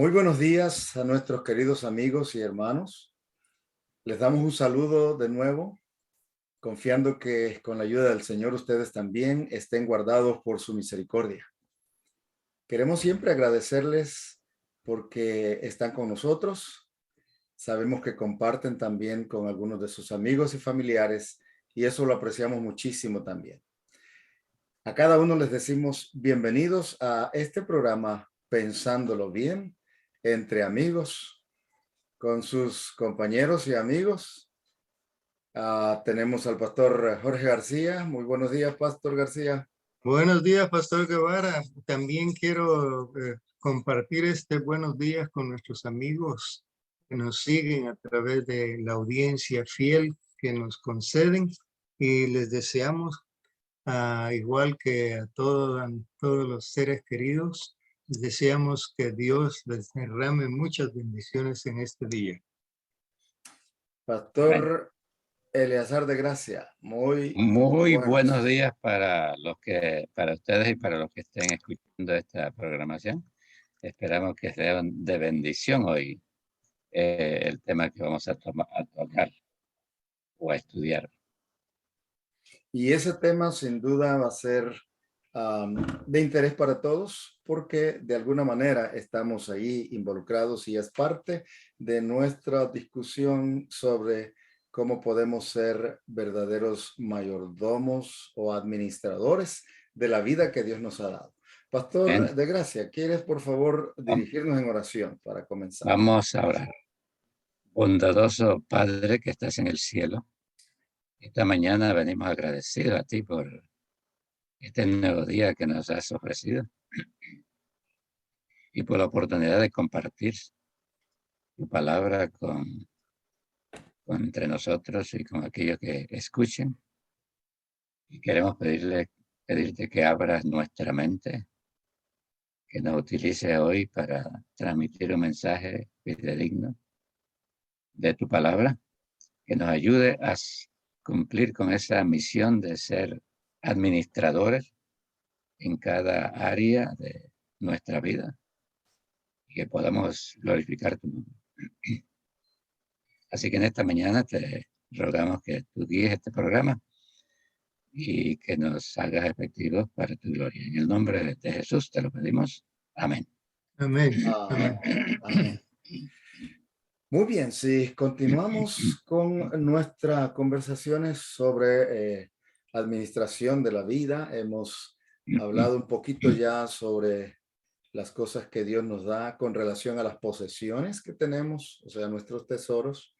Muy buenos días a nuestros queridos amigos y hermanos. Les damos un saludo de nuevo, confiando que con la ayuda del Señor ustedes también estén guardados por su misericordia. Queremos siempre agradecerles porque están con nosotros. Sabemos que comparten también con algunos de sus amigos y familiares y eso lo apreciamos muchísimo también. A cada uno les decimos bienvenidos a este programa Pensándolo Bien, entre amigos, con sus compañeros y amigos. Tenemos al pastor Jorge García. Muy buenos días, pastor García. Buenos días, Pastor Guevara. También quiero compartir este buenos días con nuestros amigos que nos siguen a través de la audiencia fiel que nos conceden y les deseamos, igual que a todos los seres queridos, les deseamos que Dios les derrame muchas bendiciones en este día. Pastor Eleazar de Gracia. Muy Muy buenos buenos. días para ustedes y para los que estén escuchando esta programación. Esperamos que sea de bendición hoy el tema que vamos a tocar o a estudiar. Y ese tema sin duda va a ser de interés para todos porque de alguna manera estamos ahí involucrados y es parte de nuestra discusión sobre cómo podemos ser verdaderos mayordomos o administradores de la vida que Dios nos ha dado. Pastor de Gracia, ¿quieres por favor dirigirnos en oración para comenzar? Vamos a orar. Bondadoso Padre que estás en el cielo, esta mañana venimos agradecidos a ti por este nuevo día que nos has ofrecido y por la oportunidad de compartir tu palabra entre nosotros y con aquellos que escuchen. Y queremos pedirte que abras nuestra mente, que nos utilice hoy para transmitir un mensaje fidedigno de tu palabra, que nos ayude a cumplir con esa misión de ser administradores en cada área de nuestra vida y que podamos glorificar tu nombre. Así que en esta mañana te rogamos que tú guíes este programa y que nos hagas efectivos para tu gloria. En el nombre de Jesús te lo pedimos. Amén. Amén. Amén. Amén. Muy bien, si continuamos con nuestras conversaciones sobre administración de la vida, hemos hablado un poquito ya sobre las cosas que Dios nos da con relación a las posesiones que tenemos, o sea, nuestros tesoros.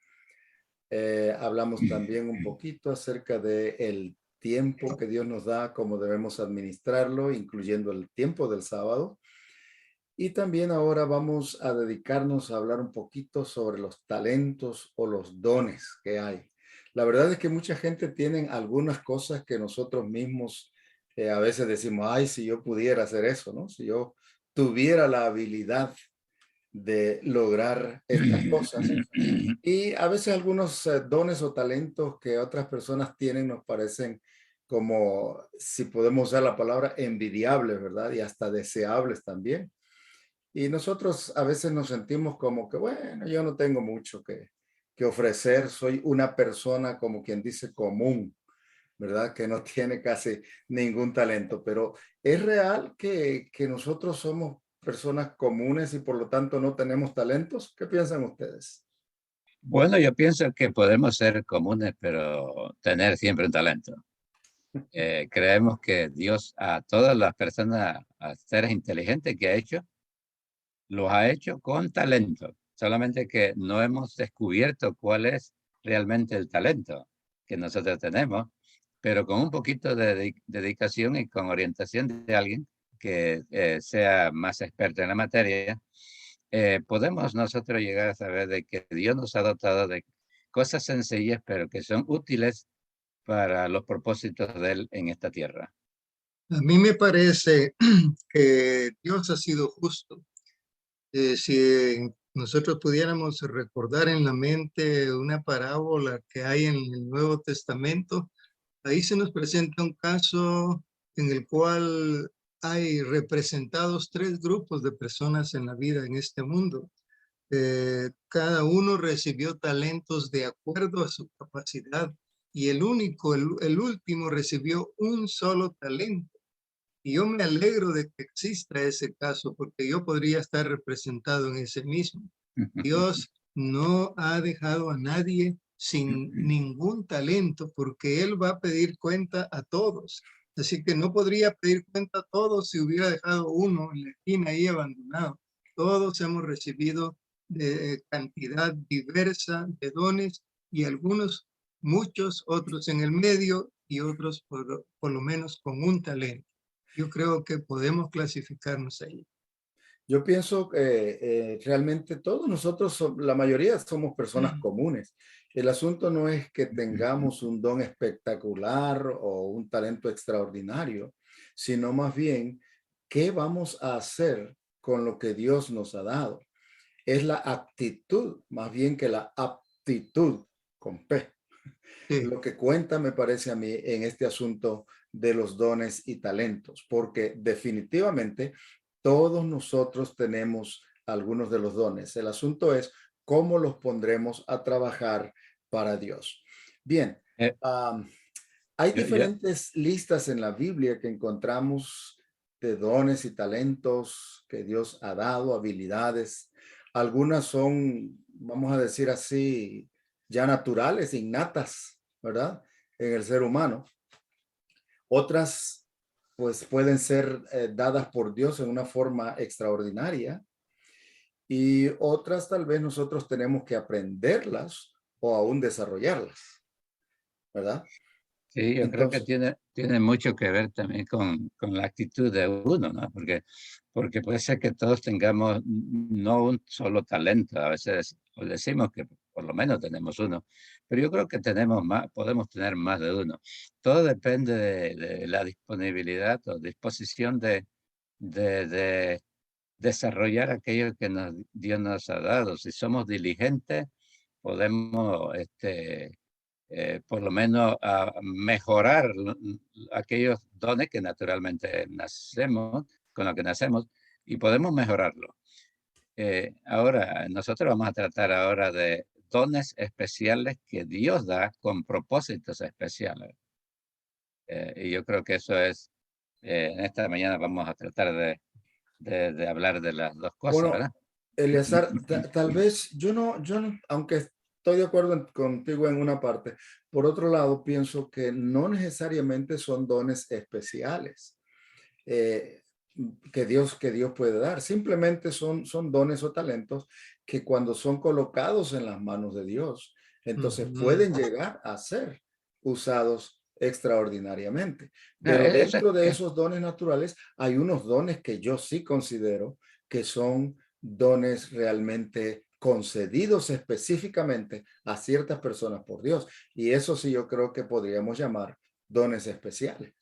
Hablamos también un poquito acerca del tiempo que Dios nos da, cómo debemos administrarlo, incluyendo el tiempo del sábado. Y también ahora vamos a dedicarnos a hablar un poquito sobre los talentos o los dones que hay. La verdad es que mucha gente tiene algunas cosas que nosotros mismos a veces decimos, ay, si yo pudiera hacer eso, ¿no? Si yo tuviera la habilidad de lograr estas cosas. Y a veces algunos dones o talentos que otras personas tienen nos parecen como, si podemos usar la palabra, envidiables, ¿verdad? Y hasta deseables también. Y nosotros a veces nos sentimos como que, bueno, yo no tengo mucho que ofrecer, soy una persona como quien dice común, ¿verdad? Que no tiene casi ningún talento, pero es real que nosotros somos personas comunes y por lo tanto no tenemos talentos. ¿Qué piensan ustedes? Bueno, yo pienso que podemos ser comunes, pero tener siempre un talento. Creemos que Dios a todas las personas, a seres inteligentes que ha hecho, los ha hecho con talento. Solamente que no hemos descubierto cuál es realmente el talento que nosotros tenemos, pero con un poquito de dedicación y con orientación de alguien que sea más experto en la materia, podemos nosotros llegar a saber de que Dios nos ha dotado de cosas sencillas, pero que son útiles para los propósitos de Él en esta tierra. A mí me parece que Dios ha sido justo. Si nosotros pudiéramos recordar en la mente una parábola que hay en el Nuevo Testamento, ahí se nos presenta un caso en el cual hay representados tres grupos de personas en la vida en este mundo. Cada uno recibió talentos de acuerdo a su capacidad y el último recibió un solo talento. Y yo me alegro de que exista ese caso porque yo podría estar representado en ese mismo. Dios no ha dejado a nadie sin ningún talento porque Él va a pedir cuenta a todos. Así que no podría pedir cuenta a todos si hubiera dejado uno en la esquina ahí abandonado. Todos hemos recibido de cantidad diversa de dones y algunos, muchos, otros en el medio y otros por lo menos con un talento. Yo creo que podemos clasificarnos ahí. Yo pienso que realmente todos nosotros, la mayoría somos personas comunes. El asunto no es que tengamos un don espectacular o un talento extraordinario, sino más bien, ¿qué vamos a hacer con lo que Dios nos ha dado? Es la actitud, más bien que la aptitud, con P. Sí. Lo que cuenta, me parece a mí, en este asunto de los dones y talentos, porque definitivamente todos nosotros tenemos algunos de los dones. El asunto es cómo los pondremos a trabajar para Dios. Bien, Eh, hay yo, yo- diferentes listas en la Biblia que encontramos de dones y talentos que Dios ha dado, habilidades. Algunas son, vamos a decir así, ya naturales, innatas, ¿verdad? En el ser humano. Otras, pues, pueden ser dadas por Dios en una forma extraordinaria. Y otras tal vez nosotros tenemos que aprenderlas o aún desarrollarlas, ¿verdad? sí, yo creo que Entonces, tiene mucho que ver también con la actitud de uno, ¿no? Porque puede ser que todos tengamos no un solo talento, a veces decimos que por lo menos tenemos uno, pero yo creo que tenemos más, podemos tener más de uno. Todo depende de la disponibilidad o disposición de desarrollar aquello que Dios nos ha dado. Si somos diligentes, podemos por lo menos a mejorar aquellos dones que naturalmente nacemos, con los que nacemos, y podemos mejorarlo. Ahora, nosotros vamos a tratar ahora de dones especiales que Dios da con propósitos especiales. Y yo creo que eso es, en esta mañana vamos a tratar de hablar de las dos cosas, bueno, ¿verdad? Eleazar, tal vez yo no, aunque estoy de acuerdo contigo en una parte, por otro lado, pienso que no necesariamente son dones especiales eh, que Dios puede dar. Simplemente son dones o talentos que cuando son colocados en las manos de Dios, entonces pueden llegar a ser usados extraordinariamente. No, Pero eso dentro de esos dones naturales hay unos dones que yo sí considero que son dones realmente concedidos específicamente a ciertas personas por Dios. Y eso sí yo creo que podríamos llamar dones especiales.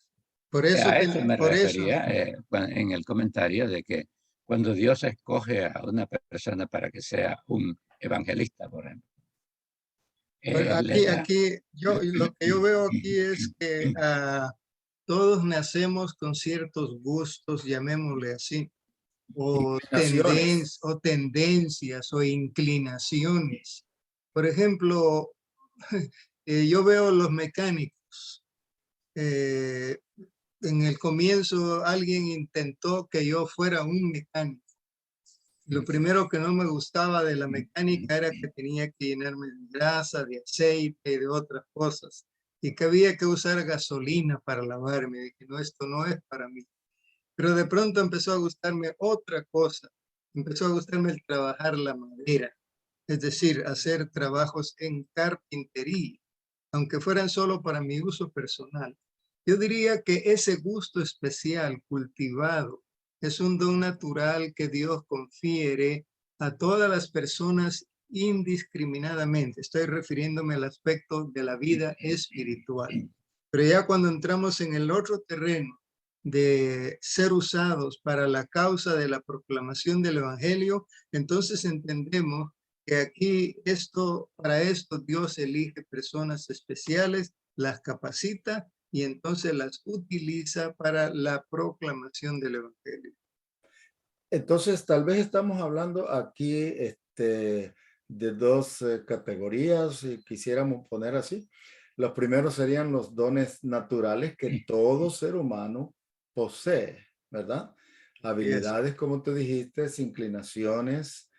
Por eso, a eso me por eso, refería en el comentario de que cuando Dios escoge a una persona para que sea un evangelista, por ejemplo, le da lo que yo veo aquí es que todos nacemos con ciertos gustos, llamémosle así, Inclinaciones. o tendencias o inclinaciones. Por ejemplo, yo veo los mecánicos. eh, en el comienzo alguien intentó que yo fuera un mecánico. Lo primero que no me gustaba de la mecánica era que tenía que llenarme de grasa, de aceite y de otras cosas. Y que había que usar gasolina para lavarme. Dije, no, esto no es para mí. Pero de pronto empezó a gustarme otra cosa. Empezó a gustarme el trabajar la madera. Es decir, hacer trabajos en carpintería, aunque fueran solo para mi uso personal. Yo diría que ese gusto especial cultivado es un don natural que Dios confiere a todas las personas indiscriminadamente. Estoy refiriéndome al aspecto de la vida espiritual. Pero ya cuando entramos en el otro terreno de ser usados para la causa de la proclamación del Evangelio, entonces entendemos que aquí para esto Dios elige personas especiales, las capacita y entonces las utiliza para la proclamación del evangelio. Entonces, tal vez estamos hablando aquí de dos categorías, si quisiéramos poner así. Los primeros serían los dones naturales que todo ser humano posee, ¿verdad? Yes. Habilidades, como tú dijiste, inclinaciones,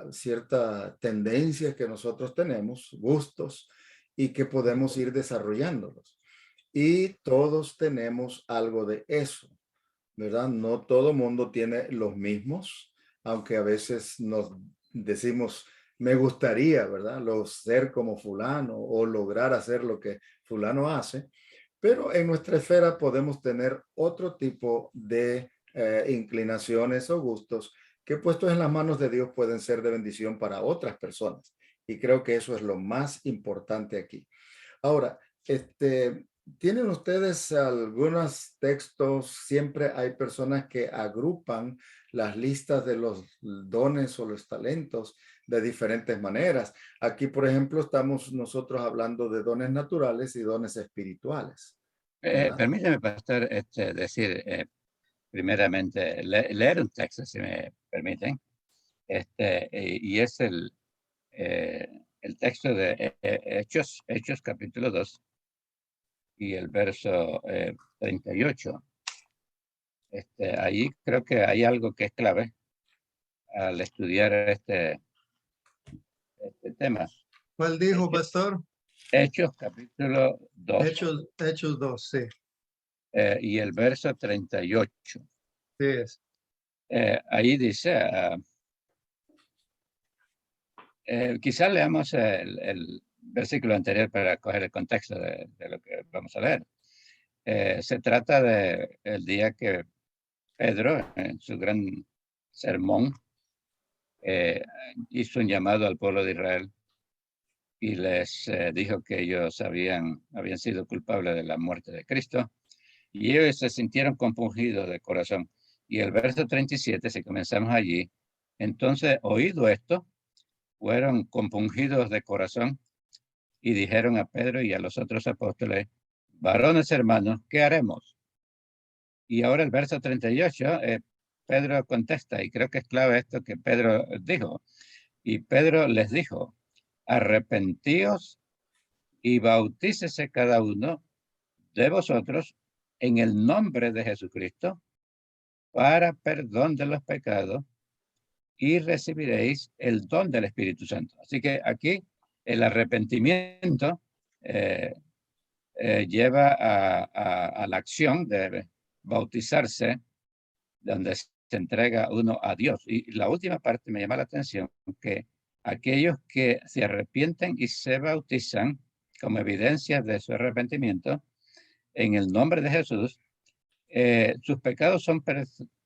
ciertas tendencias que nosotros tenemos, gustos, y que podemos ir desarrollándolos. Y todos tenemos algo de eso, ¿verdad? No todo mundo tiene los mismos, aunque a veces nos decimos, me gustaría, ¿verdad? Ser como fulano o lograr hacer lo que fulano hace, pero en nuestra esfera podemos tener otro tipo de inclinaciones o gustos que puestos en las manos de Dios pueden ser de bendición para otras personas. Y creo que eso es lo más importante aquí. Ahora, ¿tienen ustedes algunos textos? Siempre hay personas que agrupan las listas de los dones o los talentos de diferentes maneras. Aquí, por ejemplo, estamos nosotros hablando de dones naturales y dones espirituales, ¿verdad? Permíteme, pastor, decir primeramente, leer un texto, si me permiten. Y es el texto de Hechos capítulo 2 y el verso 38. Ahí creo que hay algo que es clave al estudiar este tema. ¿Cuál dijo, pastor? Hechos capítulo 2 Hechos 2, sí. y el verso 38. Sí es. Ahí dice, quizás leamos el versículo anterior para coger el contexto de lo que vamos a leer. Se trata de el día que Pedro, en su gran sermón, hizo un llamado al pueblo de Israel y les dijo que ellos habían sido culpables de la muerte de Cristo, y ellos se sintieron compungidos de corazón. Y el verso 37, si comenzamos allí, entonces, oído esto, fueron compungidos de corazón y dijeron a Pedro y a los otros apóstoles, varones hermanos, ¿qué haremos? Y ahora el verso 38, Pedro contesta, y creo que es clave esto que Pedro dijo. Y Pedro les dijo, arrepentíos y bautícese cada uno de vosotros en el nombre de Jesucristo para perdón de los pecados y recibiréis el don del Espíritu Santo. Así que aquí el arrepentimiento lleva a la acción de bautizarse, donde se entrega uno a Dios. Y la última parte me llama la atención, que aquellos que se arrepienten y se bautizan como evidencia de su arrepentimiento en el nombre de Jesús, sus pecados son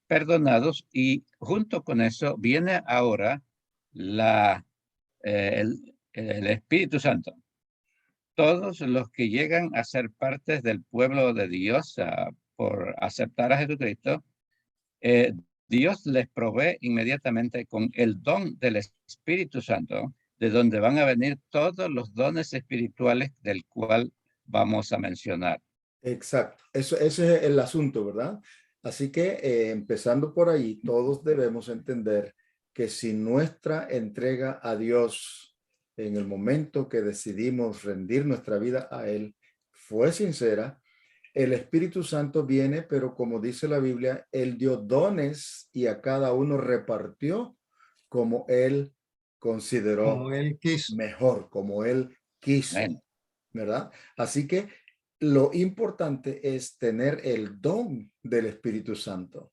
perdonados, y junto con eso viene ahora el Espíritu Santo. Todos los que llegan a ser partes del pueblo de Dios por aceptar a Jesucristo, Dios les provee inmediatamente con el don del Espíritu Santo, de donde van a venir todos los dones espirituales del cual vamos a mencionar. Exacto, ese es el asunto, ¿verdad? Así que empezando por ahí, todos debemos entender que si nuestra entrega a Dios en el momento que decidimos rendir nuestra vida a Él fue sincera, el Espíritu Santo viene, pero como dice la Biblia, Él dio dones y a cada uno repartió como Él consideró Como él quiso. mejor, como Él quiso, Amén. ¿verdad? Así que lo importante es tener el don del Espíritu Santo.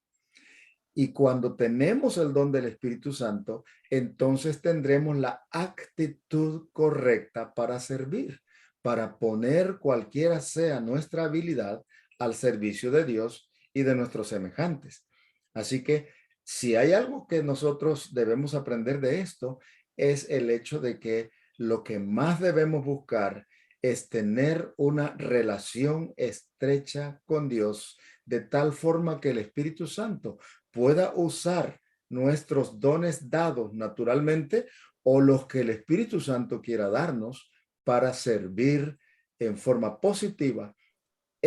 Y cuando tenemos el don del Espíritu Santo, entonces tendremos la actitud correcta para servir, para poner cualquiera sea nuestra habilidad al servicio de Dios y de nuestros semejantes. Así que si hay algo que nosotros debemos aprender de esto, es el hecho de que lo que más debemos buscar es tener una relación estrecha con Dios, de tal forma que el Espíritu Santo pueda usar nuestros dones dados naturalmente o los que el Espíritu Santo quiera darnos para servir en forma positiva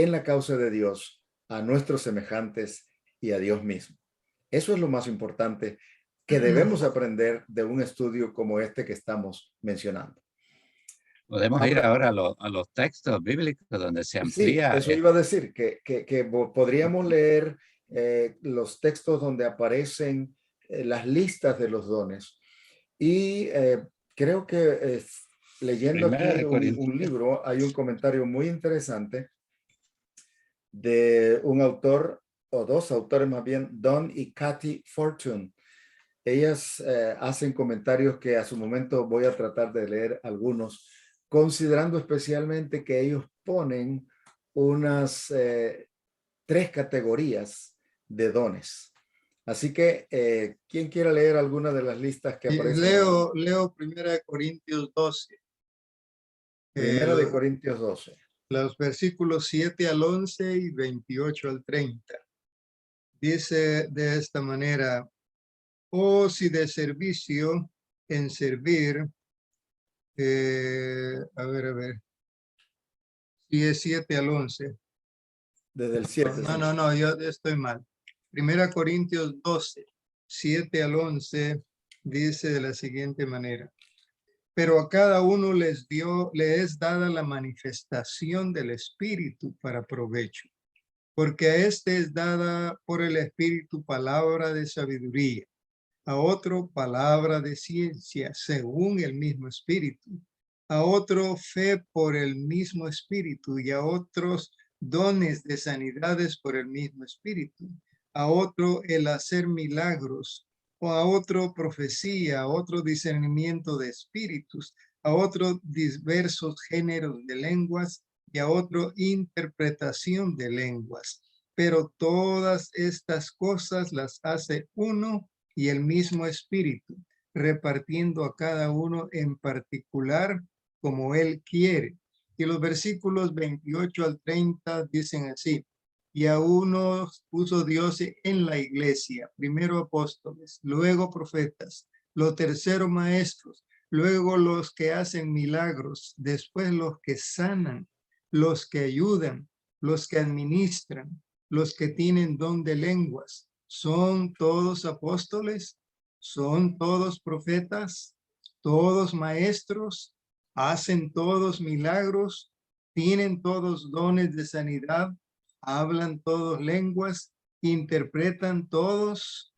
en la causa de Dios, a nuestros semejantes y a Dios mismo. Eso es lo más importante que debemos aprender de un estudio como este que estamos mencionando. Podemos ir ahora a los textos bíblicos donde se Sí, amplía. eso iba a decir, que podríamos leer los textos donde aparecen las listas de los dones. Y creo que leyendo Primera aquí de un Corintios. libro, hay un comentario muy interesante de un autor, o dos autores más bien, Don y Kathy Fortune. Ellas hacen comentarios que a su momento voy a tratar de leer algunos, considerando especialmente que ellos ponen unas 3 categorías de dones. Así que, ¿quién quiera leer alguna de las listas que Y aparecen ahí? leo 1 Corintios 12. Primera de Corintios 12. Los versículos 7 al 11 y 28 al 30. Dice de esta manera: o si de servicio en servir, a ver, si es 7 al 11. Desde el 7. No, yo estoy mal. 1 Corintios 12, 7 al 11, dice de la siguiente manera: pero a cada uno le es dada la manifestación del Espíritu para provecho, porque a este es dada por el Espíritu palabra de sabiduría, a otro palabra de ciencia según el mismo Espíritu, a otro fe por el mismo Espíritu, y a otros dones de sanidades por el mismo Espíritu, a otro el hacer milagros, o a otro profecía, a otro discernimiento de espíritus, a otro diversos géneros de lenguas, y a otro interpretación de lenguas. Pero todas estas cosas las hace uno y el mismo Espíritu, repartiendo a cada uno en particular como Él quiere. Y los versículos 28 al 30 dicen así: y a unos puso Dios en la iglesia, primero apóstoles, luego profetas, lo tercero maestros, luego los que hacen milagros, después los que sanan, los que ayudan, los que administran, los que tienen don de lenguas. ¿Son todos apóstoles? ¿Son todos profetas? ¿Todos maestros? ¿Hacen todos milagros? ¿Tienen todos dones de sanidad? ¿Hablan todos lenguas? ¿Interpretan todos?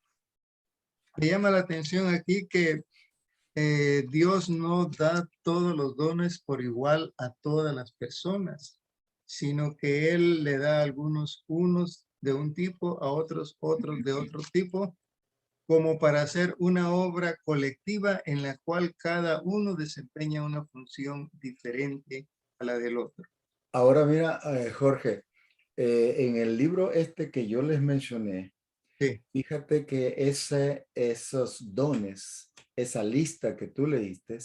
Me llama la atención aquí que Dios no da todos los dones por igual a todas las personas, sino que Él le da a algunos unos de un tipo, a otros de otro tipo, como para hacer una obra colectiva en la cual cada uno desempeña una función diferente a la del otro. Ahora mira, Jorge, en el libro este que yo les mencioné, Sí. fíjate que esos dones, esa lista que tú leíste,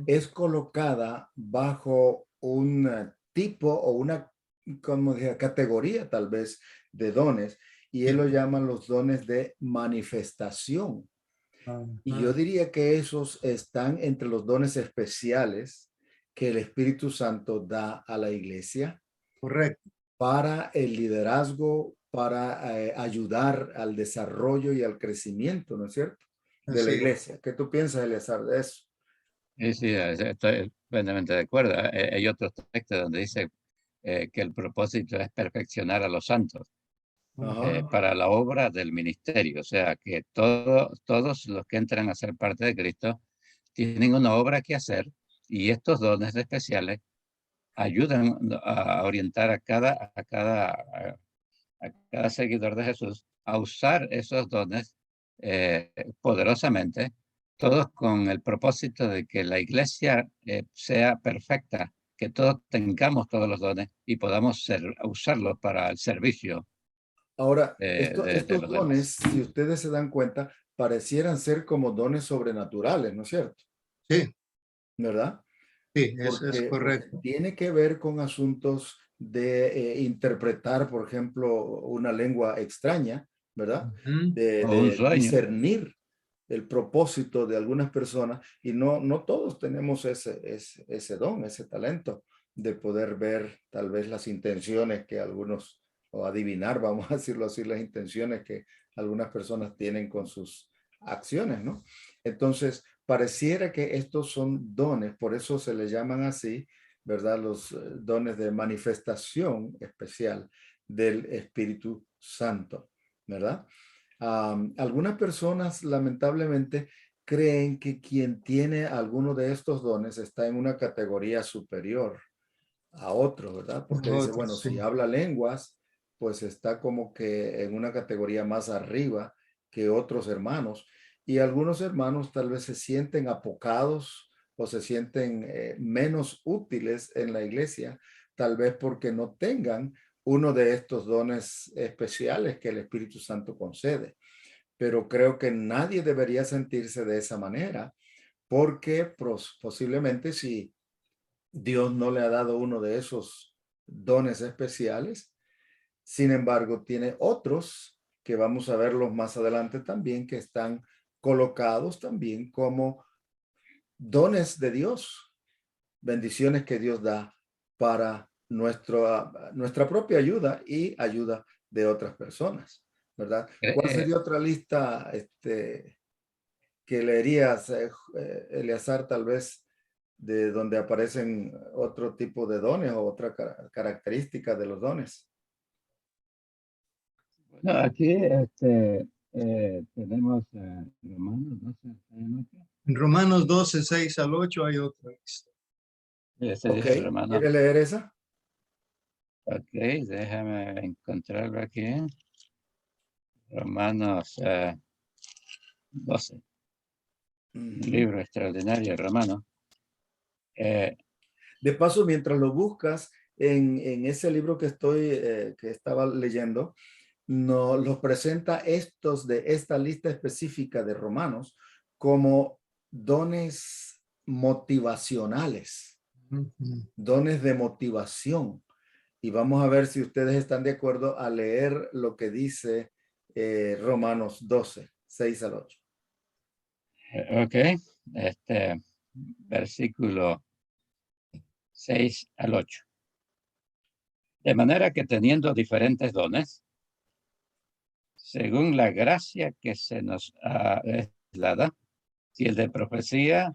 es colocada bajo un tipo o una, como dije, categoría tal vez de dones, y él lo llama los dones de manifestación. Y yo diría que esos están entre los dones especiales que el Espíritu Santo da a la iglesia. Correcto. Para el liderazgo, para ayudar al desarrollo y al crecimiento, ¿no es cierto?, de la iglesia. ¿Qué tú piensas, Eleazar, de eso? Sí, estoy plenamente de acuerdo. Hay otros textos donde dice que el propósito es perfeccionar a los santos para la obra del ministerio. O sea, que todos los que entran a ser parte de Cristo tienen una obra que hacer, y estos dones especiales ayudan a orientar a cada seguidor de Jesús a usar esos dones poderosamente, todos con el propósito de que la iglesia sea perfecta, que todos tengamos todos los dones y podamos usarlos para el servicio Ahora, de estos los dones, demás. si ustedes se dan cuenta, parecieran ser como dones sobrenaturales, ¿no es cierto? Sí, ¿Verdad? sí, eso es Porque correcto. tiene que ver con asuntos de interpretar, por ejemplo, una lengua extraña, ¿verdad? O un De sueño. discernir el propósito de algunas personas, y no todos tenemos ese don, ese talento, de poder ver tal vez las intenciones que algunos, o adivinar, vamos a decirlo así, las intenciones que algunas personas tienen con sus acciones, ¿no? Entonces, pareciera que estos son dones, por eso se les llaman así, ¿verdad? Los dones de manifestación especial del Espíritu Santo, ¿verdad? Algunas personas lamentablemente creen que quien tiene alguno de estos dones está en una categoría superior a otro, ¿verdad? Porque dice, bueno, Otros, sí. si habla lenguas, pues está como que en una categoría más arriba que otros hermanos. Y algunos hermanos tal vez se sienten apocados o se sienten menos útiles en la iglesia, tal vez porque no tengan uno de estos dones especiales que el Espíritu Santo concede. Pero creo que nadie debería sentirse de esa manera, porque posiblemente si Dios no le ha dado uno de esos dones especiales, sin embargo, tiene otros que vamos a verlos más adelante también, que están colocados también como dones de Dios, bendiciones que Dios da para nuestra propia ayuda y ayuda de otras personas, ¿verdad? ¿Cuál Eh, sería otra lista que leerías, Eleazar, tal vez, de donde aparecen otro tipo de dones o otra característica de los dones? bueno, aquí tenemos Romanos 12, 8. En Romanos 12, 6 al 8 hay otra lista. Este Ok, dice Romanos. ¿quieres leer esa? Ok, déjame encontrarlo aquí. Romanos 12, un Ujú. libro extraordinario, Romano. De paso, mientras lo buscas en ese libro que estaba leyendo, nos los presenta estos de esta lista específica de Romanos como dones motivacionales, Ujú. dones de motivación. Y vamos a ver si ustedes están de acuerdo a leer lo que dice Romanos 12, 6 al 8. Ok, versículo 6 al 8. De manera que teniendo diferentes dones, según la gracia que se nos es dada, si el de profecía,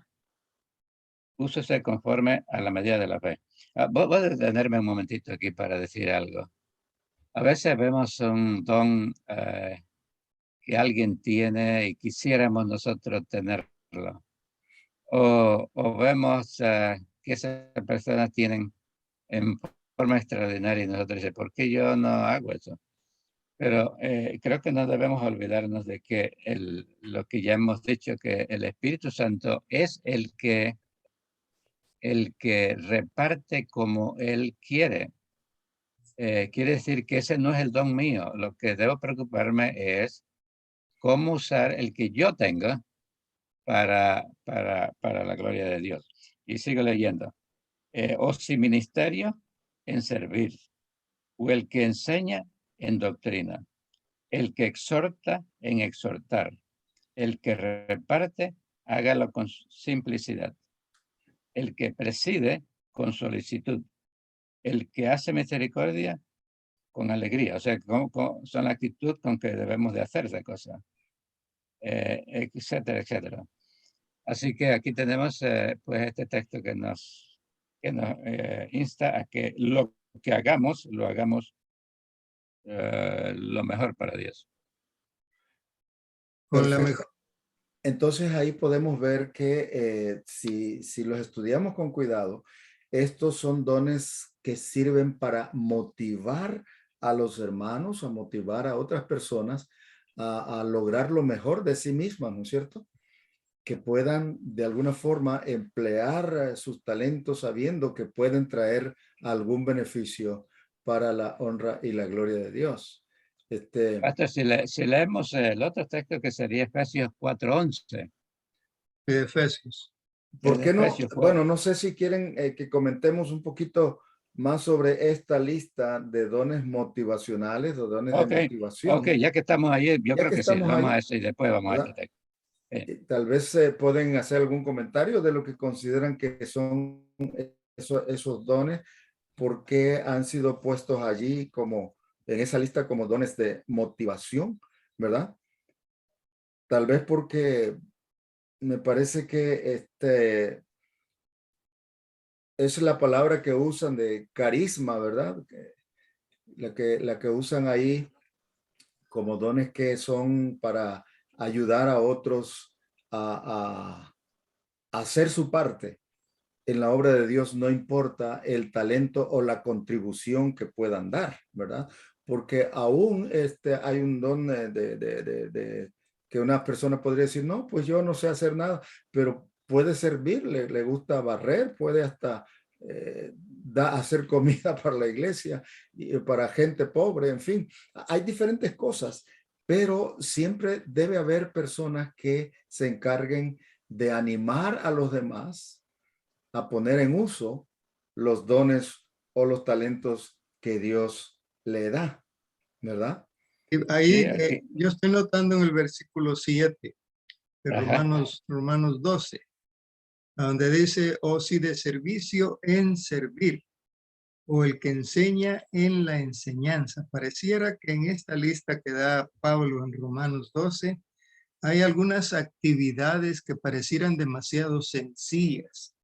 úsese conforme a la medida de la fe. Voy a detenerme un momentito aquí para decir algo. A veces vemos un don que alguien tiene y quisiéramos nosotros tenerlo. O vemos que esas personas tienen en forma extraordinaria y nosotros decimos, ¿por qué yo no hago eso? Pero creo que no debemos olvidarnos de que lo que ya hemos dicho, que el Espíritu Santo es el que reparte como Él quiere. Quiere decir que ese no es el don mío. Lo que debo preocuparme es cómo usar el que yo tenga para la gloria de Dios. Y sigo leyendo. O si ministerio en servir, o el que enseña en doctrina, el que exhorta en exhortar, el que reparte, hágalo con simplicidad, el que preside con solicitud, el que hace misericordia con alegría. O sea, son la actitud con que debemos de hacer esa cosa, etcétera, etcétera. Así que aquí tenemos pues este texto que nos insta a que lo que hagamos, lo hagamos lo mejor para Dios. Con la Perfecto. mejor. Entonces ahí podemos ver que si los estudiamos con cuidado, estos son dones que sirven para motivar a los hermanos, a motivar a otras personas a lograr lo mejor de sí mismas, ¿no es cierto? Que puedan de alguna forma emplear sus talentos sabiendo que pueden traer algún beneficio para la honra y la gloria de Dios. Pastor, si leemos el otro texto que sería Efesios 4:11. De Efesios. ¿Por qué no? Efesios 4. Bueno, no sé si quieren que comentemos un poquito más sobre esta lista de dones motivacionales o dones de Ok, motivación, ya que estamos ahí, yo ya creo que que sí, estamos vamos a ahí, eso y después vamos a este ¿verdad? texto. Tal vez pueden hacer algún comentario de lo que consideran que son esos dones, ¿por qué han sido puestos allí como en esa lista como dones de motivación, verdad? Tal vez porque me parece que es la palabra que usan de carisma, ¿verdad? La que usan ahí como dones que son para ayudar a otros a hacer su parte en la obra de Dios, no importa el talento o la contribución que puedan dar, ¿verdad? Porque aún hay un don que una persona podría decir, no, pues yo no sé hacer nada, pero puede servir, le gusta barrer, puede hasta hacer comida para la iglesia y para gente pobre, en fin, hay diferentes cosas, pero siempre debe haber personas que se encarguen de animar a los demás a poner en uso los dones o los talentos que Dios le da, ¿verdad? Y Sí, ahí aquí. yo estoy notando en el versículo 7 de Ajá. Romanos 12, donde dice, o si de servicio en servir, o el que enseña en la enseñanza. Pareciera que en esta lista que da Pablo en Romanos 12, hay algunas actividades que parecieran demasiado sencillas.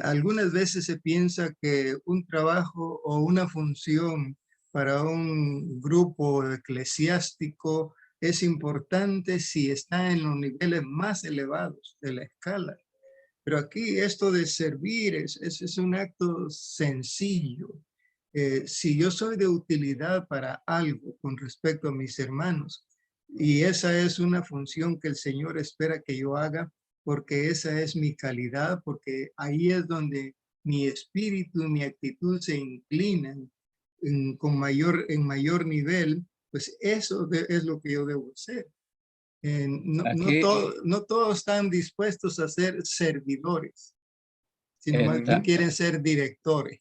Algunas veces se piensa que un trabajo o una función para un grupo eclesiástico es importante si está en los niveles más elevados de la escala. Pero aquí esto de servir es un acto sencillo. Si yo soy de utilidad para algo con respecto a mis hermanos, y esa es una función que el Señor espera que yo haga, porque esa es mi calidad, porque ahí es donde mi espíritu y mi actitud se inclinan en mayor nivel, pues eso es lo que yo debo hacer. Aquí, No todos están dispuestos a ser servidores, sino más bien está, quieren ser directores.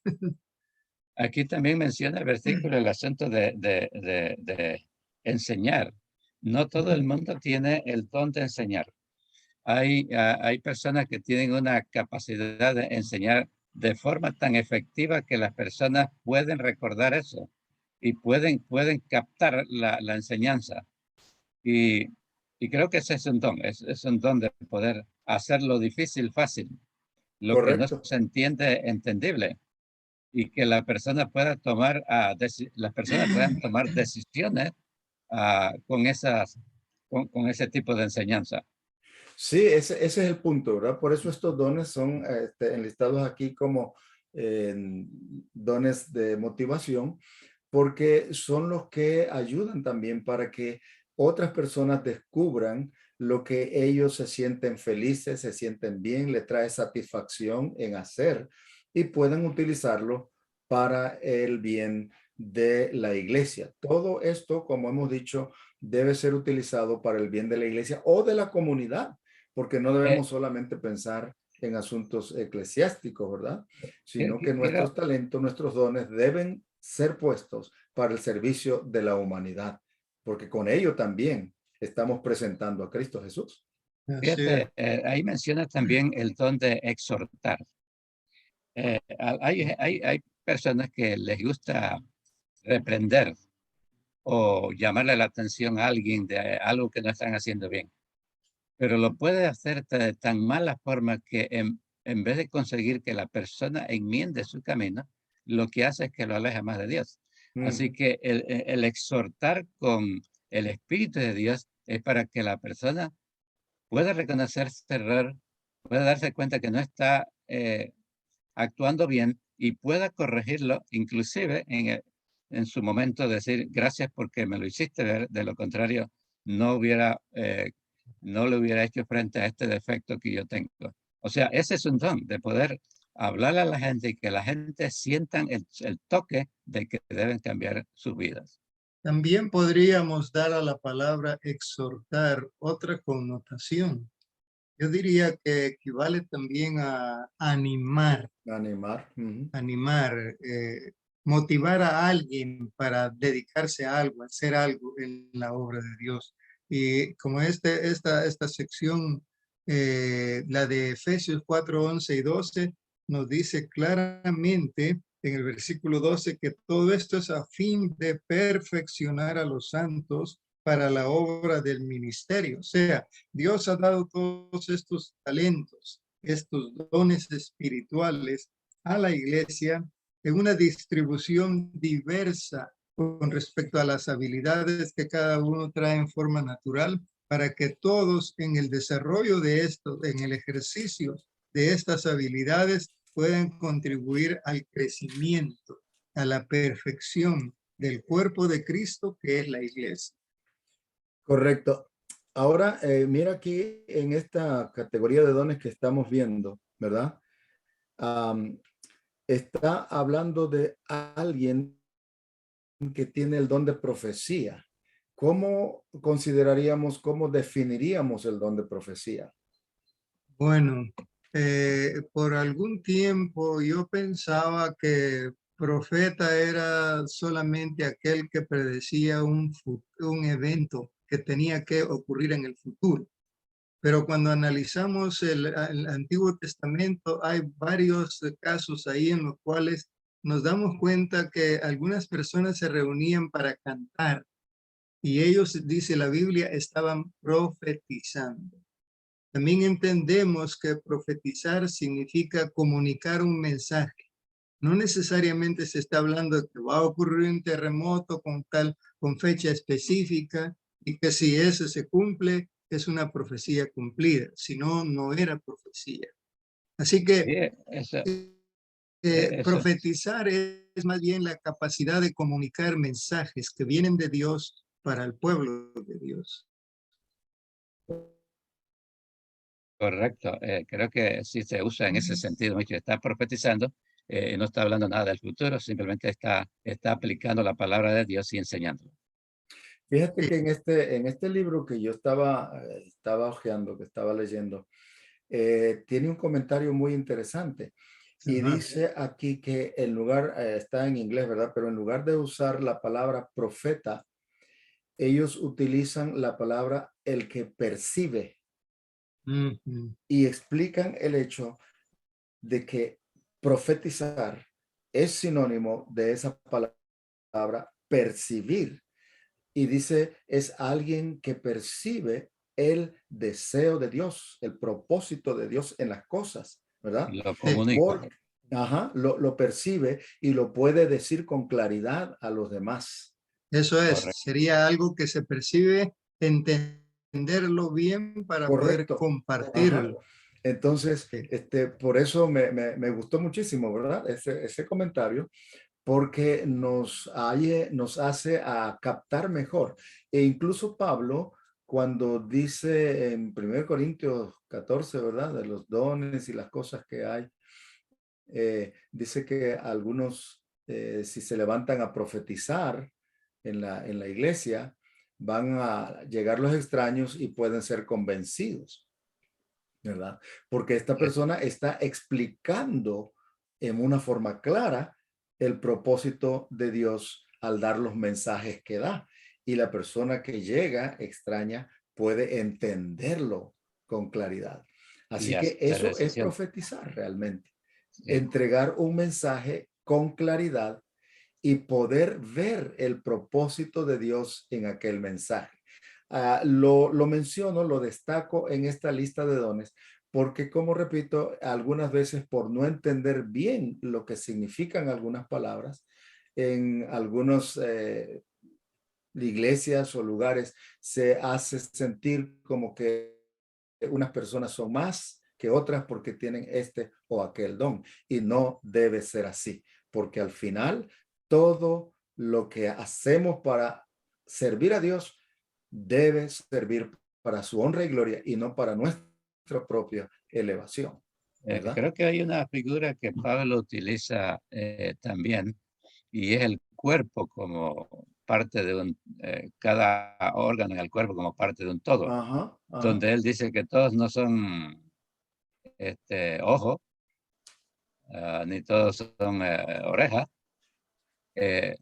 aquí también menciona el versículo el asunto de enseñar. No todo el mundo tiene el don de enseñar. Hay personas que tienen una capacidad de enseñar de forma tan efectiva que las personas pueden recordar eso y pueden captar la enseñanza. Y, y creo que ese es un don, es un don de poder hacer lo difícil fácil, lo que no Correcto. se entiende entendible y que la persona pueda tomar, las personas puedan tomar decisiones con ese tipo de enseñanza. Sí, ese es el punto, ¿verdad? Por eso estos dones son enlistados aquí como dones de motivación, porque son los que ayudan también para que otras personas descubran lo que ellos se sienten felices, se sienten bien, le trae satisfacción en hacer y pueden utilizarlo para el bien de la iglesia. Todo esto, como hemos dicho, debe ser utilizado para el bien de la iglesia o de la comunidad, porque no Eh, debemos solamente pensar en asuntos eclesiásticos, ¿verdad? Sino que Quiero, nuestros talentos, nuestros dones deben ser puestos para el servicio de la humanidad, porque con ello también estamos presentando a Cristo Jesús. Así es. fíjate, ahí menciona también el don de exhortar. Hay personas que les gusta reprender o llamarle la atención a alguien de algo que no están haciendo bien, pero lo puede hacer de tan mala forma que en vez de conseguir que la persona enmiende su camino, lo que hace es que lo aleja más de Dios. Así Mm, que el exhortar con el Espíritu de Dios es para que la persona pueda reconocer su error, pueda darse cuenta que no está actuando bien y pueda corregirlo, inclusive en su momento decir gracias porque me lo hiciste ver, de lo contrario no le hubiera hecho frente a este defecto que yo tengo. O sea, ese es un don de poder hablar a la gente y que la gente sientan el toque de que deben cambiar sus vidas. También podríamos dar a la palabra exhortar otra connotación. Yo diría que equivale también a animar, animar. animar, motivar a alguien para dedicarse a algo, hacer algo en la obra de Dios. Y como esta sección, la de Efesios 4, 11 y 12, nos dice claramente en el versículo 12 que todo esto es a fin de perfeccionar a los santos para la obra del ministerio. O sea, Dios ha dado todos estos talentos, estos dones espirituales a la iglesia en una distribución diversa con respecto a las habilidades que cada uno trae en forma natural, para que todos en el desarrollo de esto, en el ejercicio de estas habilidades, puedan contribuir al crecimiento, a la perfección del cuerpo de Cristo, que es la iglesia. Correcto. Ahora, mira aquí en esta categoría de dones que estamos viendo, ¿verdad? Está hablando de alguien que tiene el don de profecía. ¿Cómo consideraríamos, cómo definiríamos el don de profecía? Bueno, por algún tiempo yo pensaba que profeta era solamente aquel que predecía un evento que tenía que ocurrir en el futuro. Pero cuando analizamos el Antiguo Testamento, hay varios casos ahí en los cuales nos damos cuenta que algunas personas se reunían para cantar y ellos, dice la Biblia, estaban profetizando. También entendemos que profetizar significa comunicar un mensaje. No necesariamente se está hablando de que va a ocurrir un terremoto con fecha específica y que si ese se cumple es una profecía cumplida. Si no, no era profecía. Así que Eso, profetizar es más bien la capacidad de comunicar mensajes que vienen de Dios para el pueblo de Dios. correcto. Creo que sí se usa en ese sentido mucho. Está profetizando, no está hablando nada del futuro, simplemente está aplicando la palabra de Dios y enseñando. Fíjate que en este libro que yo estaba hojeando, que estaba leyendo, tiene un comentario muy interesante. Y Ajá. dice aquí que en lugar, está en inglés, ¿verdad? Pero en lugar de usar la palabra profeta, ellos utilizan la palabra el que percibe y explican el hecho de que profetizar es sinónimo de esa palabra percibir. Y dice, es alguien que percibe el deseo de Dios, el propósito de Dios en las cosas, ¿verdad? Lo comunica. Lo percibe y lo puede decir con claridad a los demás. Eso es, Correcto. sería algo que se percibe, entenderlo bien para poder Correcto. compartirlo. Entonces, Sí. por eso me gustó muchísimo, ¿verdad? Ese comentario, porque nos hace a captar mejor. E incluso Pablo, cuando dice en 1 Corintios 14, ¿verdad? De los dones y las cosas que hay, dice que algunos, si se levantan a profetizar en la iglesia, van a llegar los extraños y pueden ser convencidos, ¿verdad? Porque esta persona está explicando en una forma clara el propósito de Dios al dar los mensajes que da. Y la persona que llega extraña puede entenderlo con claridad. Y Así que hacer eso es decisión. profetizar realmente. Sí. Entregar un mensaje con claridad y poder ver el propósito de Dios en aquel mensaje. Lo menciono, lo destaco en esta lista de dones, porque como repito, algunas veces por no entender bien lo que significan algunas palabras, en algunas iglesias o lugares se hace sentir como que unas personas son más que otras porque tienen este o aquel don. Y no debe ser así, porque al final todo lo que hacemos para servir a Dios debe servir para su honra y gloria y no para nuestra propia elevación, ¿verdad? Creo que hay una figura que Pablo utiliza también, y es el cuerpo como parte de cada órgano en el cuerpo como parte de un todo, Ajá, ajá. donde él dice que todos no son ojos, ni todos son orejas, eh,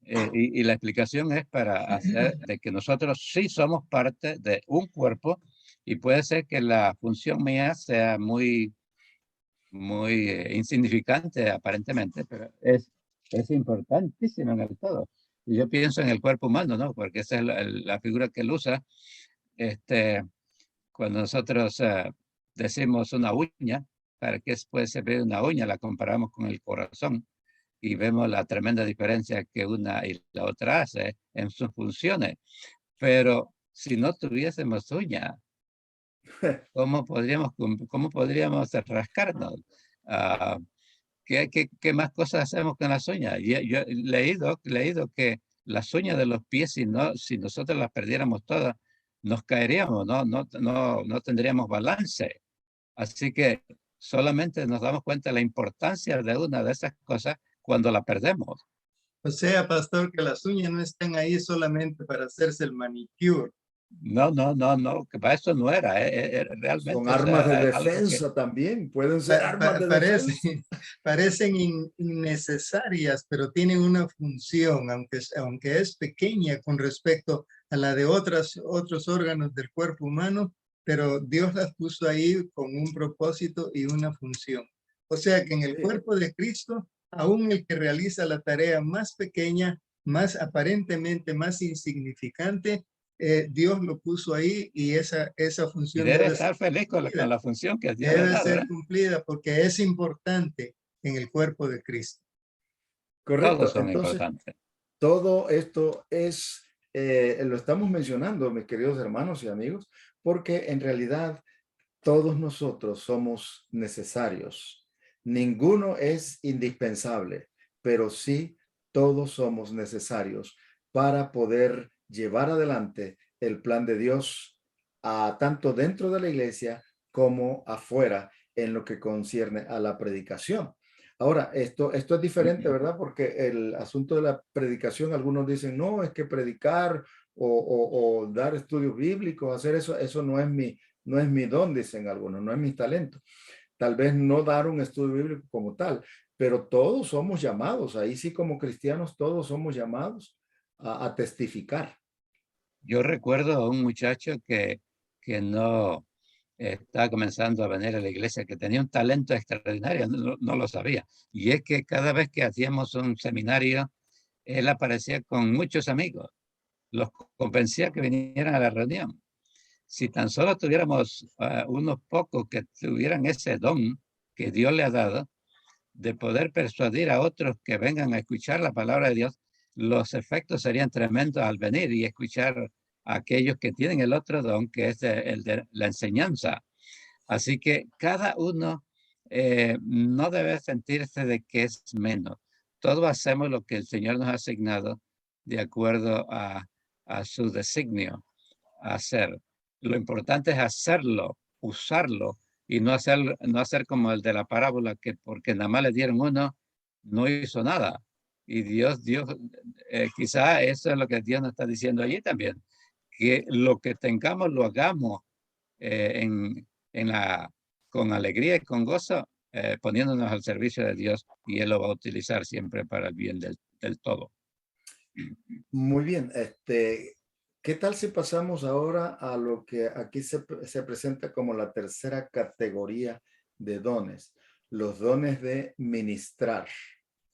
y la explicación es para hacer de que nosotros sí somos parte de un cuerpo, y puede ser que la función mía sea muy muy insignificante aparentemente, pero es importantísimo en el todo. Y yo pienso en el cuerpo humano, ¿no? Porque esa es la figura que él usa. Cuando nosotros decimos una uña, ¿para qué puede servir una uña? La comparamos con el corazón y vemos la tremenda diferencia que una y la otra hace en sus funciones. Pero si no tuviésemos uña, cómo podríamos rascarnos? Ah, ¿qué más cosas hacemos con las uñas? Yo he leído que las uñas de los pies, si nosotros las perdiéramos todas, nos caeríamos, no tendríamos balance. Así que solamente nos damos cuenta de la importancia de una de esas cosas cuando la perdemos. O sea, pastor, que las uñas no están ahí solamente para hacerse el manicure. No, que para eso no era. Son Realmente armas de es algo que defensa también, pueden ser armas de defensa. Parecen innecesarias, pero tienen una función, aunque es pequeña con respecto a la de otros órganos del cuerpo humano, pero Dios las puso ahí con un propósito y una función. O sea que en el cuerpo de Cristo, aún el que realiza la tarea más pequeña, más aparentemente más insignificante, Dios lo puso ahí y esa función debe estar feliz con la función que Dios le ha debe dado. ser cumplida porque es importante en el cuerpo de Cristo. Correcto. Todos son Entonces, importantes. todo esto lo estamos mencionando, mis queridos hermanos y amigos, porque en realidad todos nosotros somos necesarios. Ninguno es indispensable, pero sí todos somos necesarios para poder llevar adelante el plan de Dios tanto dentro de la iglesia como afuera en lo que concierne a la predicación. Ahora, esto es diferente, ¿verdad? Porque el asunto de la predicación, algunos dicen, no, es que predicar o dar estudios bíblicos, hacer eso no es mi don, dicen algunos, no es mi talento. Tal vez no dar un estudio bíblico como tal, pero todos somos llamados, ahí sí como cristianos todos somos llamados a testificar. Yo recuerdo a un muchacho que no estaba comenzando a venir a la iglesia, que tenía un talento extraordinario, no lo sabía. Y es que cada vez que hacíamos un seminario, él aparecía con muchos amigos, los convencía que vinieran a la reunión. Si tan solo tuviéramos unos pocos que tuvieran ese don que Dios le ha dado, de poder persuadir a otros que vengan a escuchar la palabra de Dios, los efectos serían tremendos al venir y escuchar a aquellos que tienen el otro don, que es el de la enseñanza. Así que cada uno no debe sentirse de que es menos. Todos hacemos lo que el Señor nos ha asignado de acuerdo a su designio a hacer. Lo importante es hacerlo, usarlo y no hacer como el de la parábola, que porque nada más le dieron uno, no hizo nada. Y Dios, quizá eso es lo que Dios nos está diciendo allí también, que lo que tengamos lo hagamos con alegría y con gozo, poniéndonos al servicio de Dios, y Él lo va a utilizar siempre para el bien del todo. Muy bien, ¿qué tal si pasamos ahora a lo que aquí se presenta como la tercera categoría de dones? Los dones de ministrar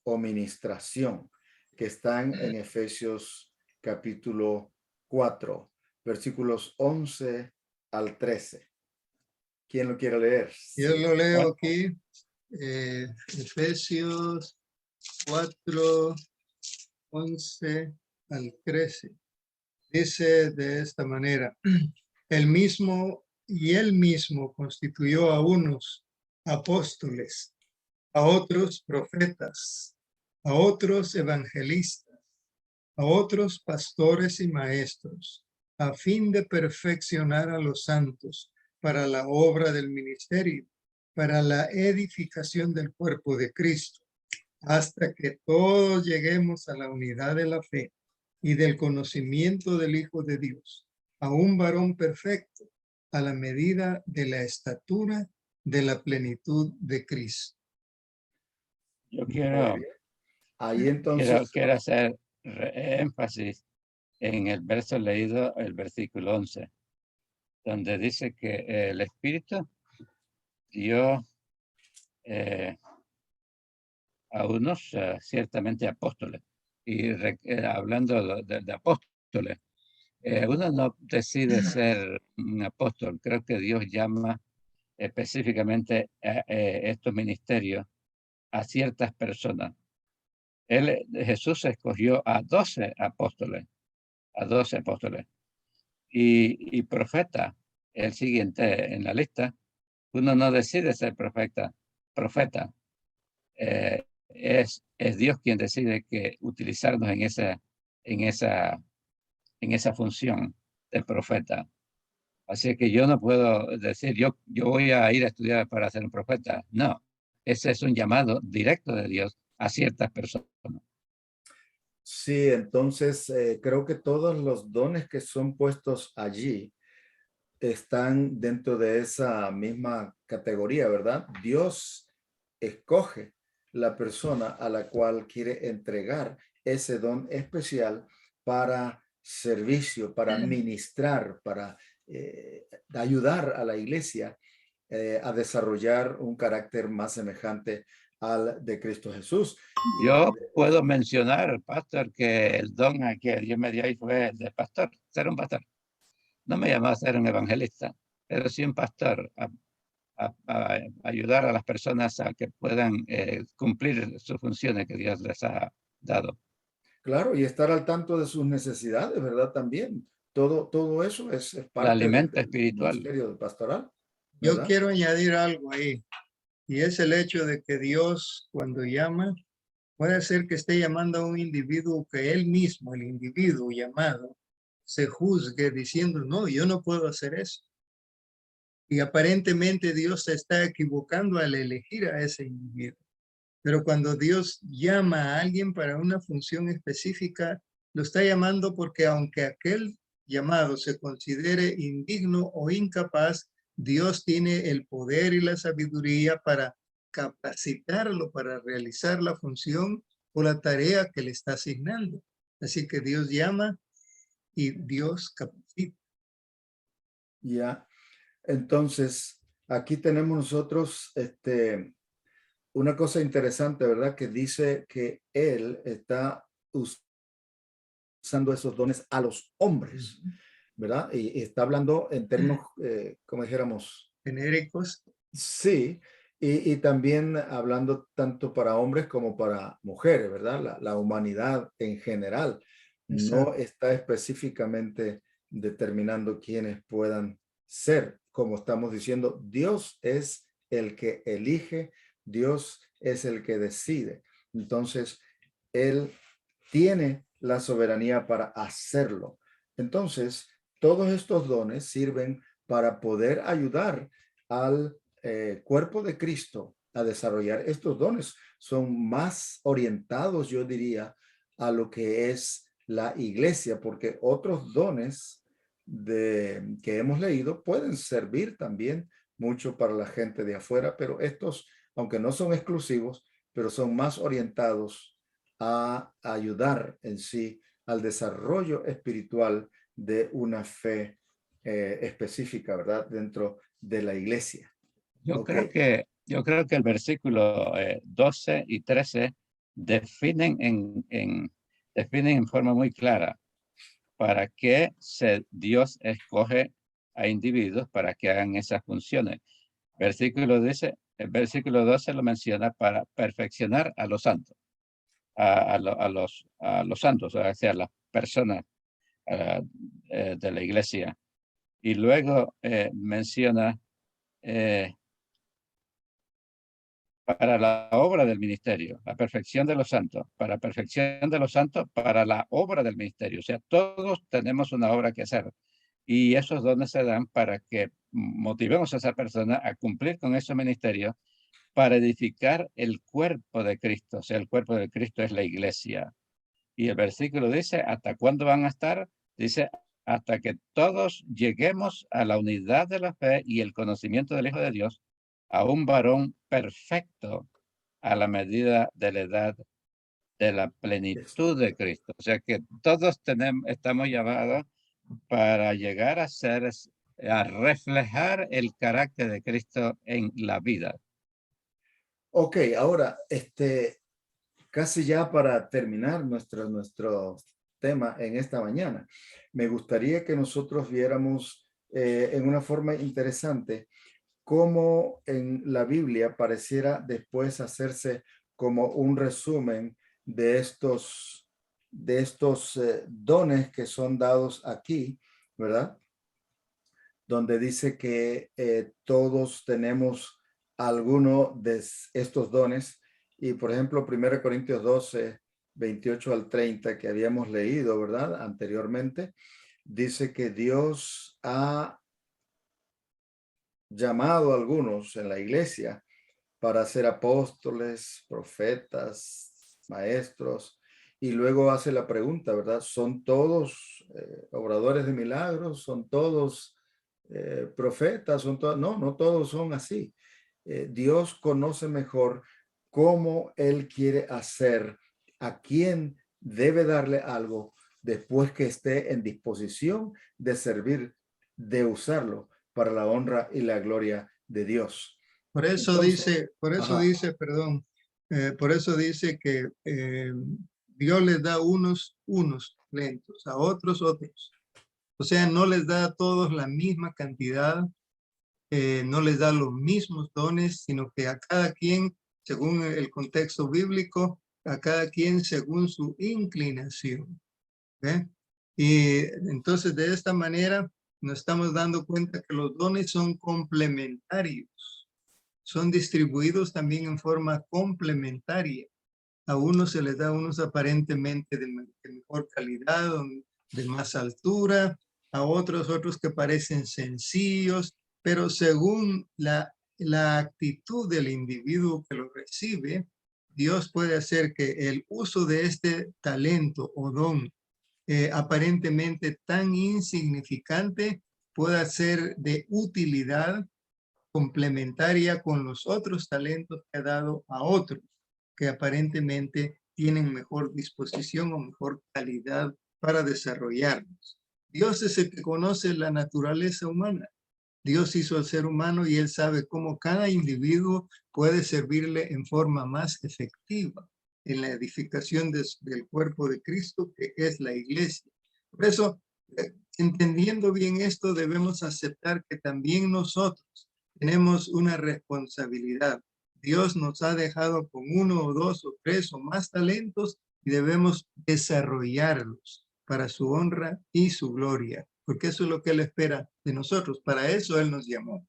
o ministración, que están en Efesios capítulo 4, versículos 11 al 13. ¿Quién lo quiere leer? Yo lo leo aquí, Efesios 4, 11 al 13. Dice de esta manera, él mismo constituyó a unos apóstoles, a otros profetas, a otros evangelistas, a otros pastores y maestros, a fin de perfeccionar a los santos para la obra del ministerio, para la edificación del cuerpo de Cristo, hasta que todos lleguemos a la unidad de la fe y del conocimiento del Hijo de Dios, a un varón perfecto, a la medida de la estatura de la plenitud de Cristo. Yo quiero Ahí entonces, quiero hacer énfasis en el verso leído, el versículo 11, donde dice que el Espíritu dio a unos ciertamente apóstoles. Y hablando de apóstoles, uno no decide ser un apóstol. Creo que Dios llama específicamente a estos ministerios a ciertas personas. Jesús escogió a 12 apóstoles, y profeta, el siguiente en la lista. Uno no decide ser profeta. Es Dios quien decide que utilizarnos en esa función de profeta. Así que yo no puedo decir, yo voy a ir a estudiar para ser un profeta. No, ese es un llamado directo de Dios a ciertas personas. Sí, entonces creo que todos los dones que son puestos allí están dentro de esa misma categoría, ¿verdad? Dios escoge la persona a la cual quiere entregar ese don especial para servicio, para ministrar, para ayudar a la iglesia a desarrollar un carácter más semejante al de Cristo Jesús. Yo puedo mencionar, pastor, que el don que Dios me dio ahí fue el de pastor, ser un pastor. No me llamó a ser un evangelista, pero sí un pastor, a ayudar a las personas a que puedan cumplir sus funciones que Dios les ha dado. Claro, y estar al tanto de sus necesidades, ¿verdad? También. Todo eso es El parte alimento del espiritual. ministerio pastoral, Yo ¿verdad? quiero añadir algo ahí, y es el hecho de que Dios, cuando llama, puede ser que esté llamando a un individuo que él mismo, el individuo llamado, se juzgue diciendo, no, yo no puedo hacer eso. Y aparentemente Dios se está equivocando al elegir a ese individuo. Pero cuando Dios llama a alguien para una función específica, lo está llamando porque aunque aquel llamado se considere indigno o incapaz, Dios tiene el poder y la sabiduría para capacitarlo para realizar la función o la tarea que le está asignando. Así que Dios llama y Dios capacita. Ya. Entonces, aquí tenemos nosotros una cosa interesante, ¿verdad? Que dice que él está usando esos dones a los hombres, ¿verdad? Y está hablando en términos, como dijéramos, Genéricos. sí, y también hablando tanto para hombres como para mujeres, ¿verdad? La humanidad en general no está específicamente determinando quiénes puedan ser. Como estamos diciendo, Dios es el que elige, Dios es el que decide. Entonces, Él tiene la soberanía para hacerlo. Entonces, todos estos dones sirven para poder ayudar al cuerpo de Cristo a desarrollar estos dones. Son más orientados, yo diría, a lo que es la iglesia, porque otros dones que hemos leído pueden servir también mucho para la gente de afuera, pero estos, aunque no son exclusivos, pero son más orientados a ayudar en sí al desarrollo espiritual de una fe específica, ¿verdad? Dentro de la iglesia. Yo creo que el versículo 12 y 13 definen definen en forma muy clara para qué Dios escoge a individuos para que hagan esas funciones. El versículo 12 lo menciona para perfeccionar a los santos, a los santos, o sea, a las personas de la iglesia. Y luego menciona para la obra del ministerio, la perfección de los santos, para perfección de los santos, para la obra del ministerio. O sea, todos tenemos una obra que hacer y esos dones se dan para que motivemos a esa persona a cumplir con ese ministerio para edificar el cuerpo de Cristo. O sea, el cuerpo de Cristo es la iglesia. Y el versículo dice, ¿hasta cuándo van a estar? Dice, hasta que todos lleguemos a la unidad de la fe y el conocimiento del Hijo de Dios, a un varón perfecto a la medida de la edad de la plenitud de Cristo. O sea que todos estamos llamados para llegar a reflejar el carácter de Cristo en la vida. Ok, ahora, casi ya para terminar nuestro tema en esta mañana, me gustaría que nosotros viéramos en una forma interesante cómo en la Biblia pareciera después hacerse como un resumen de estos dones que son dados aquí, ¿verdad? Donde dice que todos tenemos alguno de estos dones. Y por ejemplo, 1 Corintios 12, 28 al 30, que habíamos leído, ¿verdad? Anteriormente, dice que Dios ha llamado a algunos en la iglesia para ser apóstoles, profetas, maestros, y luego hace la pregunta, ¿verdad? ¿Son todos obradores de milagros? ¿Son todos profetas? ¿Son todos? No, no todos son así. Dios conoce mejor cómo Él quiere hacer, a quién debe darle algo después que esté en disposición de servir, de usarlo para la honra y la gloria de Dios. Entonces, Por eso ajá, dice, perdón, por eso dice que Dios les da unos talentos, a otros otros. O sea, no les da a todos la misma cantidad, no les da los mismos dones, sino que a cada quien, según el contexto bíblico, a cada quien según su inclinación. ¿Ve? Y entonces de esta manera nos estamos dando cuenta que los dones son complementarios, son distribuidos también en forma complementaria. A unos se les da a unos aparentemente de mejor calidad, de más altura, a otros que parecen sencillos, pero según la actitud del individuo que lo recibe, Dios puede hacer que el uso de este talento o don aparentemente tan insignificante pueda ser de utilidad complementaria con los otros talentos que ha dado a otros que aparentemente tienen mejor disposición o mejor calidad para desarrollarlos. Dios es el que conoce la naturaleza humana. Dios hizo al ser humano y Él sabe cómo cada individuo puede servirle en forma más efectiva en la edificación del cuerpo de Cristo, que es la iglesia. Por eso, entendiendo bien esto, debemos aceptar que también nosotros tenemos una responsabilidad. Dios nos ha dejado con 1 o 2 o 3 o más talentos y debemos desarrollarlos para su honra y su gloria, porque eso es lo que Él espera de nosotros. Para eso Él nos llamó.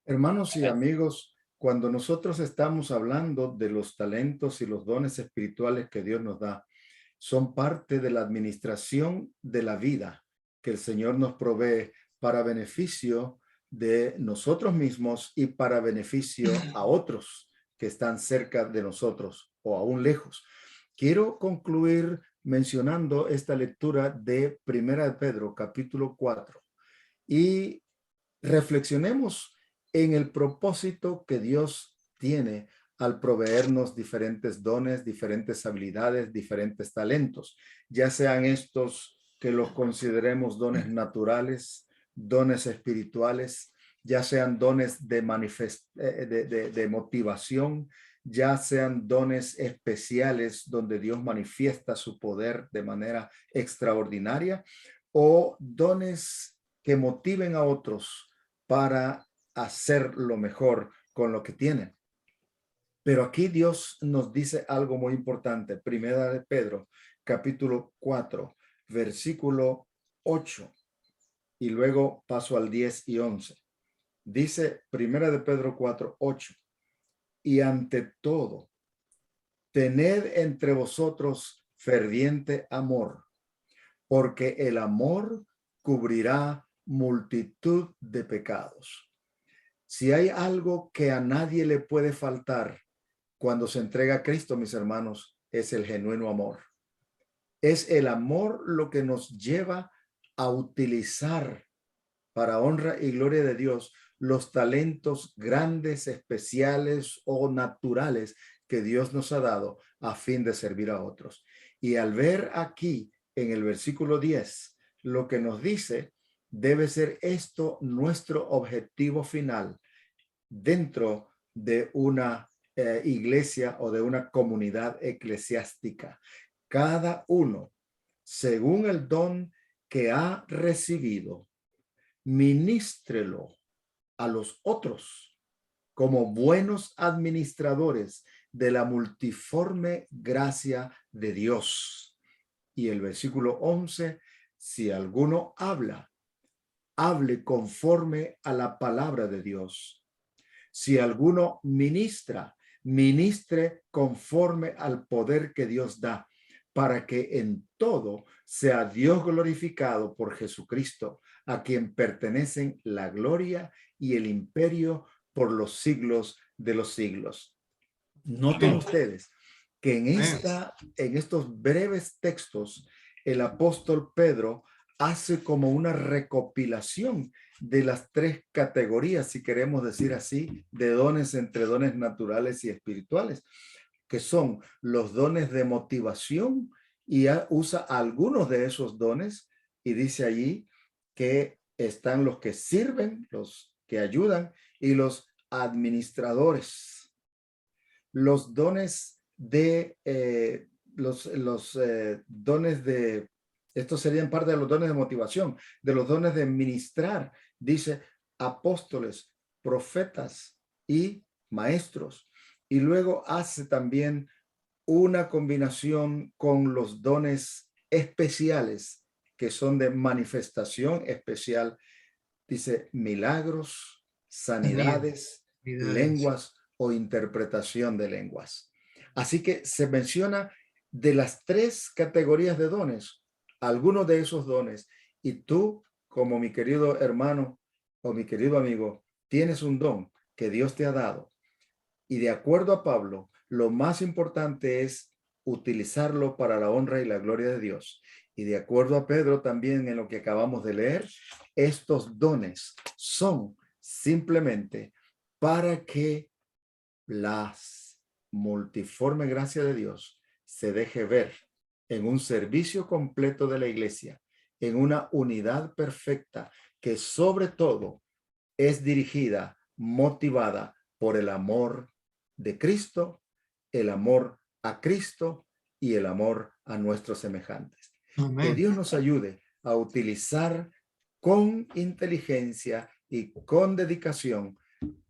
hermanos y amigos, cuando nosotros estamos hablando de los talentos y los dones espirituales que Dios nos da, son parte de la administración de la vida que el Señor nos provee para beneficio de nosotros mismos y para beneficio a otros que están cerca de nosotros o aún lejos. Quiero concluir mencionando esta lectura de Primera de Pedro, capítulo 4, y reflexionemos en el propósito que Dios tiene al proveernos diferentes dones, diferentes habilidades, diferentes talentos, ya sean estos que los consideremos dones naturales, dones espirituales, ya sean dones de motivación, ya sean dones especiales donde Dios manifiesta su poder de manera extraordinaria, o dones que motiven a otros para hacer lo mejor con lo que tienen. Pero aquí Dios nos dice algo muy importante. Primera de Pedro, capítulo 4, versículo 8. Y luego paso al 10 y 11. Dice Primera de Pedro 4, 8. Y ante todo, tened entre vosotros ferviente amor, porque el amor cubrirá multitud de pecados. Si hay algo que a nadie le puede faltar cuando se entrega a Cristo, mis hermanos, es el genuino amor. Es el amor lo que nos lleva a utilizar para honra y gloria de Dios los talentos grandes, especiales o naturales que Dios nos ha dado a fin de servir a otros. Y al ver aquí en el versículo 10, lo que nos dice, debe ser esto nuestro objetivo final dentro de una iglesia o de una comunidad eclesiástica. Cada uno, según el don que ha recibido, ministrelo a los otros como buenos administradores de la multiforme gracia de Dios. Y el versículo 11, si alguno habla, hable conforme a la palabra de Dios. Si alguno ministra, ministre conforme al poder que Dios da, para que en todo sea Dios glorificado por Jesucristo, a quien pertenecen la gloria y el imperio por los siglos de los siglos. Noten ustedes que en estos breves textos, el apóstol Pedro hace como una recopilación de las tres categorías, si queremos decir así, de dones entre dones naturales y espirituales, que son los dones de motivación, y usa algunos de esos dones y dice allí que están los que sirven, los que ayudan y los administradores. Los dones de dones de, estos serían parte de los dones de motivación, de los dones de ministrar, dice apóstoles, profetas y maestros. Y luego hace también una combinación con los dones especiales que son de manifestación especial. Dice milagros, sanidades, lenguas o interpretación de lenguas. Así que se menciona de las tres categorías de dones, algunos de esos dones, y tú, como mi querido hermano o mi querido amigo, tienes un don que Dios te ha dado. Y de acuerdo a Pablo, lo más importante es utilizarlo para la honra y la gloria de Dios. Y de acuerdo a Pedro también en lo que acabamos de leer, estos dones son simplemente para que la multiforme gracia de Dios se deje ver en un servicio completo de la iglesia, en una unidad perfecta que sobre todo es dirigida, motivada por el amor de Cristo, el amor a Cristo y el amor a nuestros semejantes. Amén. Que Dios nos ayude a utilizar con inteligencia y con dedicación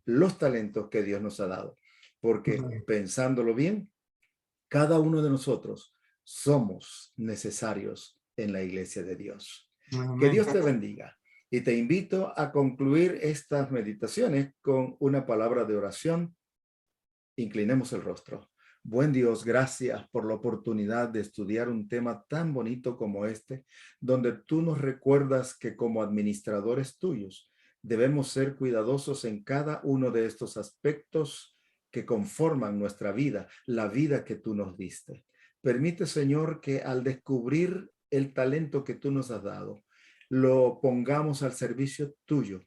los talentos que Dios nos ha dado, porque pensándolo bien, cada uno de nosotros somos necesarios en la iglesia de Dios. Amén. Que Dios te bendiga. Y te invito a concluir estas meditaciones con una palabra de oración. Inclinemos el rostro. Buen Dios, gracias por la oportunidad de estudiar un tema tan bonito como este, donde tú nos recuerdas que como administradores tuyos debemos ser cuidadosos en cada uno de estos aspectos que conforman nuestra vida, la vida que tú nos diste. Permite, Señor, que al descubrir el talento que tú nos has dado, lo pongamos al servicio tuyo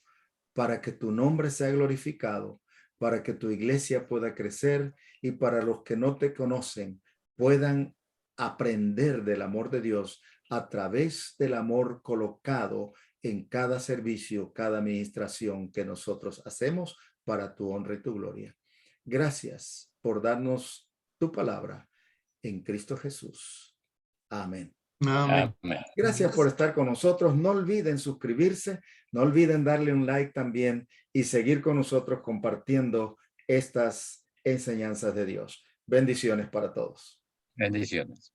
para que tu nombre sea glorificado, para que tu iglesia pueda crecer y para los que no te conocen puedan aprender del amor de Dios a través del amor colocado en cada servicio, cada administración que nosotros hacemos para tu honra y tu gloria. Gracias por darnos tu palabra en Cristo Jesús. Amén. Amén. Gracias por estar con nosotros. No olviden suscribirse, no olviden darle un like también y seguir con nosotros compartiendo estas enseñanzas de Dios. Bendiciones para todos. Bendiciones.